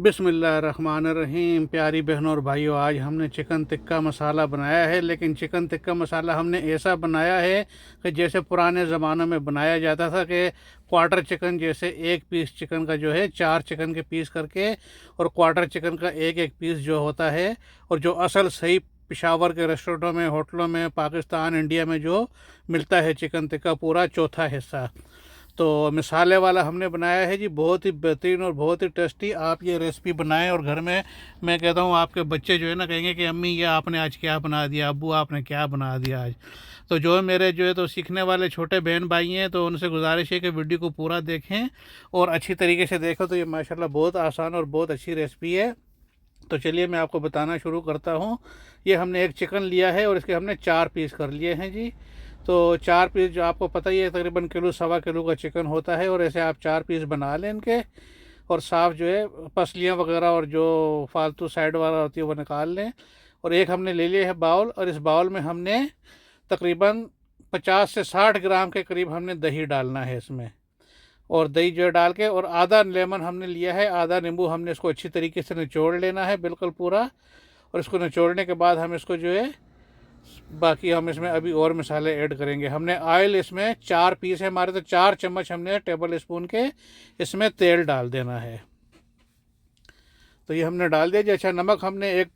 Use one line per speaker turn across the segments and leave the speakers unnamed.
बिस्मिल्लाहिर्रहमानिर्रहीम। प्यारी बहनों और भाइयों, आज हमने चिकन टिक्का मसाला बनाया है। लेकिन चिकन टिक्का मसाला हमने ऐसा बनाया है कि जैसे पुराने ज़मानों में बनाया जाता था कि क्वार्टर चिकन, जैसे एक पीस चिकन का जो है 4 चिकन के पीस करके, और क्वार्टर चिकन का एक एक पीस जो होता है, और जो असल सही पेशावर के रेस्टोरेंटों में, होटलों में, पाकिस्तान, इंडिया में जो मिलता है चिकन टिक्का पूरा चौथा हिस्सा, तो मिसाले वाला हमने बनाया है जी। बहुत ही बेहतरीन और बहुत ही टेस्टी। आप ये रेसिपी बनाएं और घर में, मैं कहता हूँ आपके बच्चे जो है ना कहेंगे कि अम्मी ये आपने आज क्या बना दिया, अब्बू आपने क्या बना दिया आज। तो जो है मेरे जो है तो सीखने वाले छोटे बहन भाई हैं, तो उनसे गुजारिश है कि वीडियो को पूरा देखें और अच्छी तरीके से देखो। तो ये माशाल्लाह बहुत आसान और बहुत अच्छी रेसिपी है। तो चलिए मैं आपको बताना शुरू करता हूँ। ये हमने एक चिकन लिया है और इसके हमने 4 पीस कर लिए हैं जी। तो 4 पीस, जो आपको पता ही है तकरीबन किलो सवा किलो का चिकन होता है, और ऐसे आप 4 पीस बना लें इनके। और साफ़ जो है पसलियाँ वगैरह और जो फालतू साइड वाला होती है वो निकाल लें। और एक हमने ले लिया है बाउल, और इस बाउल में हमने तकरीबन 50 से 60 ग्राम के करीब हमने दही डालना है इसमें। और दही जो है डाल के, और आधा लेमन हमने लिया है, आधा नींबू हमने इसको अच्छी तरीके से निचोड़ लेना है बिल्कुल पूरा। और इसको निचोड़ने के बाद हम इसको जो है, बाकी हम इसमें अभी और मसाले ऐड करेंगे। हमने ऑयल इसमें 4 पीस है हमारे, तो 4 चम्मच हमने टेबल स्पून के इसमें तेल डाल देना है। तो ये हमने डाल दिया जी। अच्छा, नमक हमने 1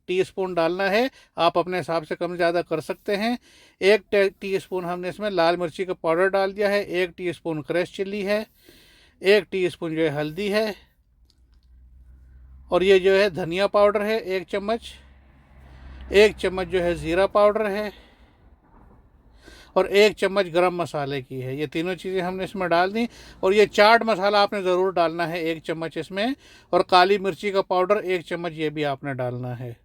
टीस्पून डालना है। आप अपने हिसाब से कम ज़्यादा कर सकते हैं। 1 टीस्पून हमने इसमें लाल मिर्ची का पाउडर डाल दिया है। 1 टीस्पून क्रश चिल्ली है। 1 टीस्पून जो है हल्दी है। और ये जो है धनिया पाउडर है 1 चम्मच। 1 चम्मच जो है ज़ीरा पाउडर है। और 1 चम्मच गरम मसाले की है। ये तीनों चीज़ें हमने इसमें डाल दी। और ये चाट मसाला आपने ज़रूर डालना है 1 चम्मच इसमें। और काली मिर्ची का पाउडर 1 चम्मच ये भी आपने डालना है।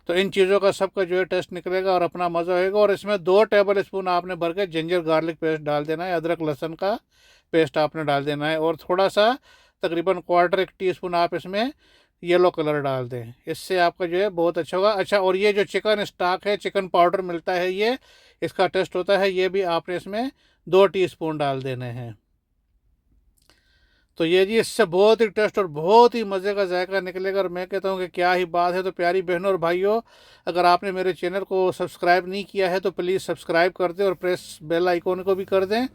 तो इन चीज़ों का सबका जो है टेस्ट निकलेगा और अपना मज़ा होएगा। और इसमें 2 टेबल स्पून आपने भर के जिंजर गार्लिक पेस्ट डाल देना है, अदरक लहसुन का पेस्ट आपने डाल देना है। और थोड़ा सा तकरीबन क्वार्टर 1 टीस्पून आप इसमें येलो कलर डाल दें, इससे आपका जो है बहुत अच्छा होगा। अच्छा, और ये जो चिकन स्टॉक है, चिकन पाउडर मिलता है, ये इसका टेस्ट होता है, ये भी आपने इसमें 2 टीस्पून डाल देने हैं। तो ये जी, इससे बहुत ही टेस्ट और बहुत ही मज़े का जायका निकलेगा। और मैं कहता हूँ कि क्या ही बात है। तो प्यारी बहनों और भाइयों, अगर आपने मेरे चैनल को सब्सक्राइब नहीं किया है तो प्लीज़ सब्सक्राइब कर दें और प्रेस बेल आइकॉन को भी कर दें,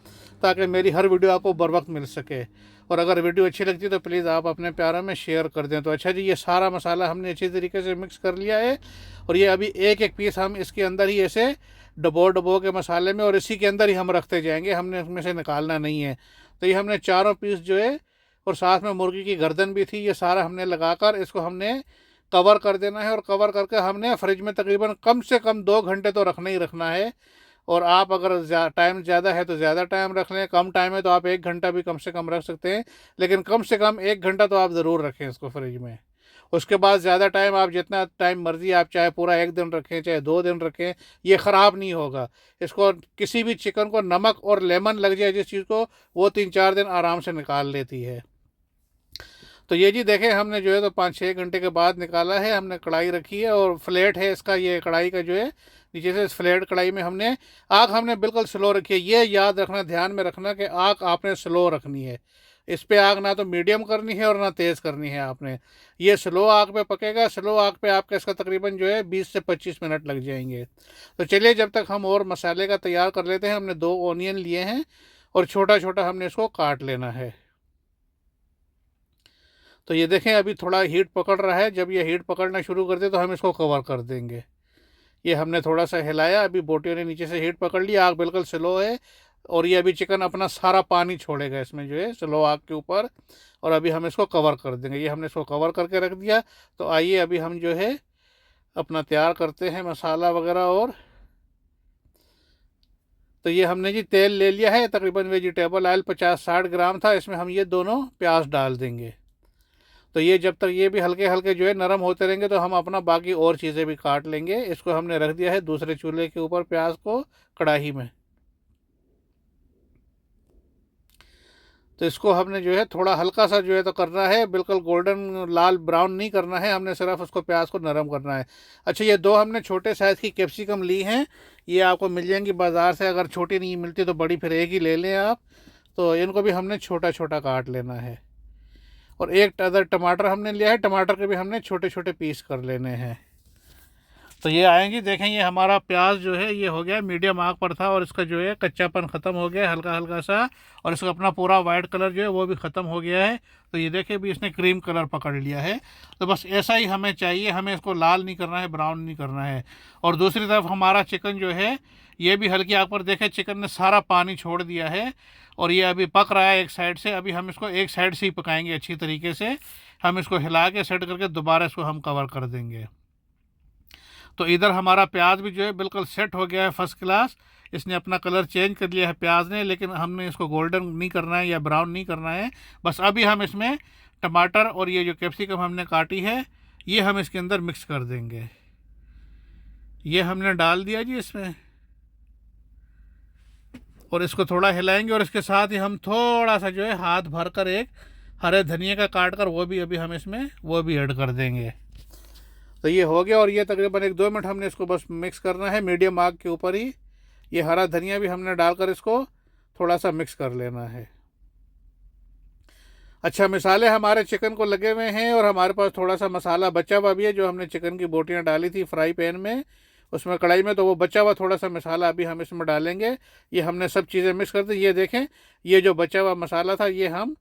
ताकि मेरी हर वीडियो आपको बर वक्त मिल सके। और अगर वीडियो अच्छी लगती है तो प्लीज़ आप अपने प्यारों में शेयर कर दें। तो अच्छा जी, ये सारा मसाला हमने अच्छी तरीके से मिक्स कर लिया है। और ये अभी एक एक पीस हम इसके अंदर ही ऐसे डबो डबो के मसाले में, और इसी के अंदर ही हम रखते जाएंगे, हमने इसमें से निकालना नहीं है। तो ये हमने चारों पीस जो है, और साथ में मुर्गी की गर्दन भी थी, ये सारा हमने लगाकर इसको हमने कवर कर देना है। और कवर करके हमने फ्रिज में तकरीबन कम से कम 2 घंटे तो रखना ही रखना है। और आप अगर टाइम ज़्यादा है तो ज़्यादा टाइम रख लें, कम टाइम है तो आप 1 घंटा भी कम से कम रख सकते हैं। लेकिन कम से कम 1 घंटा तो आप ज़रूर रखें इसको फ्रिज में। उसके बाद ज़्यादा टाइम, आप जितना टाइम मर्ज़ी, आप चाहे पूरा 1 दिन रखें, चाहे 2 दिन रखें, ये ख़राब नहीं होगा। इसको किसी भी चिकन को नमक और लेमन लग जाए जिस चीज़ को, वो 3-4 दिन आराम से निकाल लेती है। तो ये जी देखें, हमने जो है तो 5-6 घंटे के बाद निकाला है। हमने कढ़ाई रखी है और फ्लेट है इसका, ये कढ़ाई का जो है नीचे से, इस फ्लेट कढ़ाई में हमने आग हमने बिल्कुल स्लो रखी है। ये याद रखना, ध्यान में रखना कि आग आपने स्लो रखनी है। इस पे आग ना तो मीडियम करनी है और ना तेज़ करनी है आपने। ये स्लो आग पे पकेगा। स्लो आग पे आपका इसका तकरीबन जो है 20 से 25 मिनट लग जाएंगे। तो चलिए, जब तक हम और मसाले का तैयार कर लेते हैं। हमने 2 ऑनियन लिए हैं और छोटा छोटा हमने इसको काट लेना है। तो ये देखें, अभी थोड़ा हीट पकड़ रहा है। जब ये हीट पकड़ना शुरू कर दे तो हम इसको कवर कर देंगे। ये हमने थोड़ा सा हिलाया, अभी बोटियों ने नीचे से हीट पकड़ लिया, आग बिल्कुल स्लो है। और ये अभी चिकन अपना सारा पानी छोड़ेगा इसमें जो है, स्लो आग के ऊपर। और अभी हम इसको कवर कर देंगे। ये हमने इसको कवर करके रख दिया। तो आइए अभी हम जो है अपना तैयार करते हैं मसाला वगैरह। और तो ये हमने जी तेल ले लिया है, तकरीबन वेजिटेबल ऑयल 50-60 ग्राम था, इसमें हम ये दोनों प्याज डाल देंगे। तो ये जब तक ये भी हल्के हल्के जो है नरम होते रहेंगे, तो हम अपना बाकी और चीज़ें भी काट लेंगे। इसको हमने रख दिया है दूसरे चूल्हे के ऊपर, प्याज को कढ़ाई में। तो इसको हमने जो है थोड़ा हल्का सा जो है तो करना है, बिल्कुल गोल्डन लाल ब्राउन नहीं करना है हमने, सिर्फ उसको प्याज को नरम करना है। अच्छा, ये 2 हमने छोटे साइज़ की कैप्सिकम ली हैं। ये आपको मिल जाएंगी बाज़ार से, अगर छोटी नहीं मिलती तो बड़ी फिर एक ही ले लें आप। तो इनको भी हमने छोटा छोटा काट लेना है। और एक अदर टमाटर हमने लिया है, टमाटर के भी हमने छोटे छोटे पीस कर लेने हैं। तो ये आएंगी, देखें ये हमारा प्याज जो है ये हो गया मीडियम आग पर था और इसका जो है कच्चापन ख़त्म हो गया हल्का हल्का सा, और इसका अपना पूरा वाइट कलर जो है वो भी ख़त्म हो गया है। तो ये देखें भी इसने क्रीम कलर पकड़ लिया है। तो बस ऐसा ही हमें चाहिए, हमें इसको लाल नहीं करना है, ब्राउन नहीं करना है। और दूसरी तरफ हमारा चिकन जो है ये भी हल्की आग पर, देखें चिकन ने सारा पानी छोड़ दिया है और ये अभी पक रहा है एक साइड से। अभी हम इसको एक साइड से ही पकाएंगे अच्छी तरीके से। हम इसको हिला के सेट करके दोबारा इसको हम कवर कर देंगे। तो इधर हमारा प्याज भी जो है बिल्कुल सेट हो गया है फर्स्ट क्लास। इसने अपना कलर चेंज कर लिया है प्याज ने, लेकिन हमने इसको गोल्डन नहीं करना है या ब्राउन नहीं करना है। बस अभी हम इसमें टमाटर और ये जो कैप्सिकम हमने काटी है ये हम इसके अंदर मिक्स कर देंगे। ये हमने डाल दिया जी इसमें, और इसको थोड़ा हिलाएंगे। और इसके साथ ही हम थोड़ा सा जो है हाथ भर कर एक हरे धनिया का काट कर वो भी अभी हम इसमें वो भी ऐड कर देंगे। तो ये हो गया, और ये तकरीबन 1-2 मिनट हमने इसको बस मिक्स करना है मीडियम आग के ऊपर ही। ये हरा धनिया भी हमने डालकर इसको थोड़ा सा मिक्स कर लेना है। अच्छा, मसाले हमारे चिकन को लगे हुए हैं और हमारे पास थोड़ा सा मसाला बचा हुआ भी है जो हमने चिकन की बोटियां डाली थी फ्राई पैन में, उसमें कढ़ाई में। तो वो बचा हुआ थोड़ा सा मसाला अभी हम इसमें डालेंगे। ये हमने सब चीज़ें मिक्स कर दी। ये देखें ये जो बचा हुआ मसाला था ये हम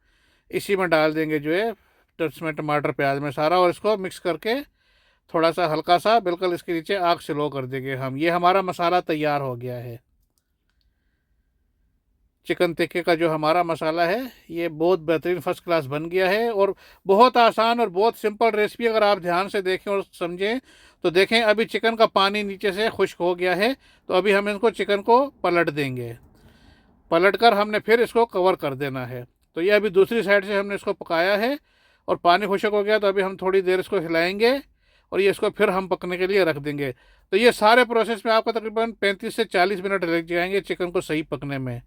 इसी में डाल देंगे जो है इसमें टमाटर प्याज में सारा, और इसको मिक्स करके थोड़ा सा हल्का सा बिल्कुल इसके नीचे आग स्लो कर देंगे हम। ये हमारा मसाला तैयार हो गया है। चिकन टिक्के का जो हमारा मसाला है ये बहुत बेहतरीन फर्स्ट क्लास बन गया है, और बहुत आसान और बहुत सिंपल रेसिपी। अगर आप ध्यान से देखें और समझें तो देखें अभी चिकन का पानी नीचे से खुश्क हो गया है। तो अभी हम इसको चिकन को पलट देंगे, पलट कर हमने फिर इसको कवर कर देना है। तो ये अभी दूसरी साइड से हमने इसको पकाया है और पानी खुश्क हो गया। तो अभी हम थोड़ी देर इसको हिलाएंगे और ये इसको फिर हम पकने के लिए रख देंगे। तो ये सारे प्रोसेस में आपको तकरीबन 35 से 40 मिनट लग जाएंगे चिकन को सही पकने में।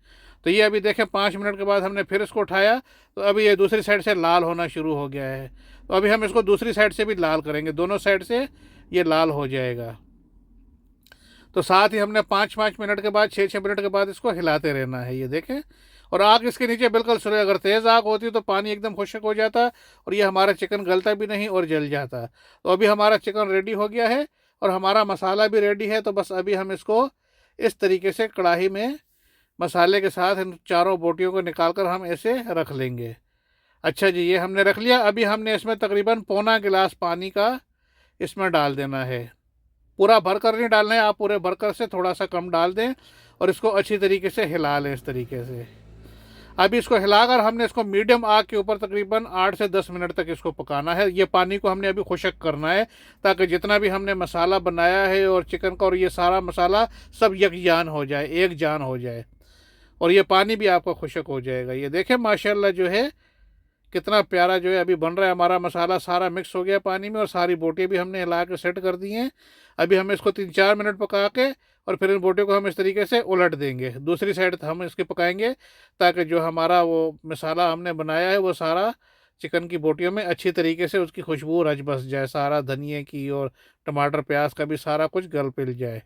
तो ये अभी देखें 5 मिनट के बाद हमने फिर इसको उठाया तो अभी ये दूसरी साइड से लाल होना शुरू हो गया है। तो अभी हम इसको दूसरी साइड से भी लाल करेंगे, दोनों साइड से ये लाल हो जाएगा। तो साथ ही हमने 5-5 मिनट के बाद 6-6 मिनट के बाद इसको हिलाते रहना है। ये देखें, और आग इसके नीचे बिल्कुल स्लो, अगर तेज़ आग होती तो पानी एकदम खुश्क हो जाता और ये हमारा चिकन गलता भी नहीं और जल जाता। तो अभी हमारा चिकन रेडी हो गया है और हमारा मसाला भी रेडी है। तो बस अभी हम इसको इस तरीके से कढ़ाई में मसाले के साथ इन चारों बोटियों को निकाल कर हम ऐसे रख लेंगे। अच्छा जी, ये हमने रख लिया। अभी हमने इसमें तकरीबन पौना गिलास पानी का इसमें डाल देना है। पूरा भरकर नहीं डालना है, आप पूरे भरकर से थोड़ा सा कम डाल दें और इसको अच्छी तरीके से हिला लें इस तरीके से। अभी इसको हिलाकर हमने इसको मीडियम आग के ऊपर तकरीबन 8 से 10 मिनट तक इसको पकाना है। ये पानी को हमने अभी खुश्क करना है ताकि जितना भी हमने मसाला बनाया है और चिकन का और ये सारा मसाला सब यकजान हो जाए, एक जान हो जाए, और ये पानी भी आपका खुश्क हो जाएगा। ये देखें माशाल्लाह जो है कितना प्यारा जो है अभी बन रहा है। हमारा मसाला सारा मिक्स हो गया पानी में और सारी बोटियाँ भी हमने हिला के सेट कर दी हैं। अभी हम इसको 3-4 मिनट पका के और फिर इन बोटियों को हम इस तरीके से उलट देंगे, दूसरी साइड हम इसके पकाएंगे ताकि जो हमारा वो मसाला हमने बनाया है वो सारा चिकन की बोटियों में अच्छी तरीके से उसकी खुशबू रच बस जाए, सारा धनिए की और टमाटर प्याज का भी सारा कुछ गल पिल जाए।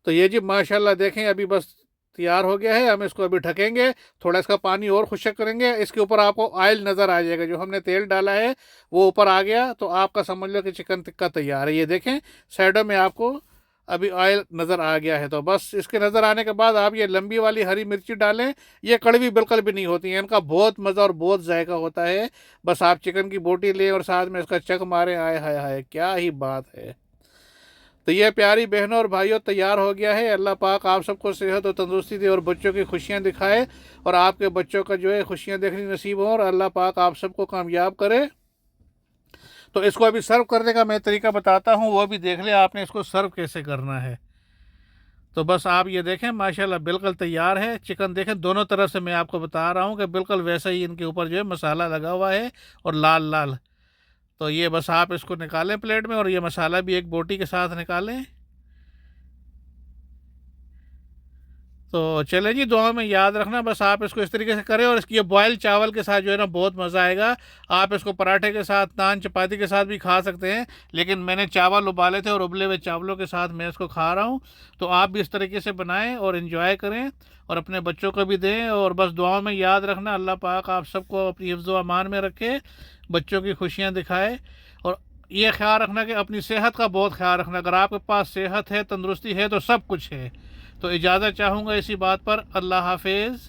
तो ये जी माशाल्लाह देखें अभी बस तैयार हो गया है। हम इसको अभी ढकेंगे, थोड़ा इसका पानी और खुश्क करेंगे। इसके ऊपर आपको ऑयल नज़र आ जाएगा, जो हमने तेल डाला है वो ऊपर आ गया तो आपका समझ लो कि चिकन टिक्का तैयार है। ये देखें साइडों में आपको अभी ऑयल नज़र आ गया है। तो बस इसके नज़र आने के बाद आप ये लंबी वाली हरी मिर्ची डालें। ये कड़वी बिल्कुल भी नहीं होती हैं, इनका बहुत मज़ा और बहुत जायका होता है। बस आप चिकन की बोटी लें और साथ में इसका चक मारें, आए हाय हाय क्या ही बात है। तो ये प्यारी बहनों और भाइयों तैयार हो गया है। अल्लाह पाक आप सबको सेहत और तंदुरुस्ती दे और बच्चों की खुशियाँ दिखाए और आपके बच्चों का जो है खुशियाँ देखनी नसीब हो और अल्लाह पाक आप सबको कामयाब करे। तो इसको अभी सर्व करने का मैं तरीका बताता हूँ, वो भी देख ले आपने इसको सर्व कैसे करना है। तो बस आप ये देखें माशाल्लाह बिल्कुल तैयार है। चिकन देखें दोनों तरफ से मैं आपको बता रहा हूँ कि बिल्कुल वैसा ही इनके ऊपर जो है मसाला लगा हुआ है और लाल लाल। तो ये बस आप इसको निकालें प्लेट में और ये मसाला भी एक बोटी के साथ निकालें। तो चले जी, दुआ में याद रखना, बस आप इसको इस तरीके से करें। और इसकी बॉयल चावल के साथ जो है ना बहुत मज़ा आएगा। आप इसको पराठे के साथ, नान, चपाती के साथ भी खा सकते हैं, लेकिन मैंने चावल उबाले थे और उबले हुए चावलों के साथ मैं इसको खा रहा हूँ। तो आप भी इस तरीके से बनाएं और इन्जॉय करें और अपने बच्चों को भी दें। और बस दुआ में याद रखना, अल्लाह पाक आप सबको अपनी हिफ्ज़ व अमान में रखे, बच्चों की खुशियाँ दिखाए। और ये ख्याल रखना कि अपनी सेहत का बहुत ख्याल रखना। अगर आपके पास सेहत है, तंदुरुस्ती है, तो सब कुछ है। तो इजाज़त चाहूँगा इसी बात पर। अल्लाह हाफिज़।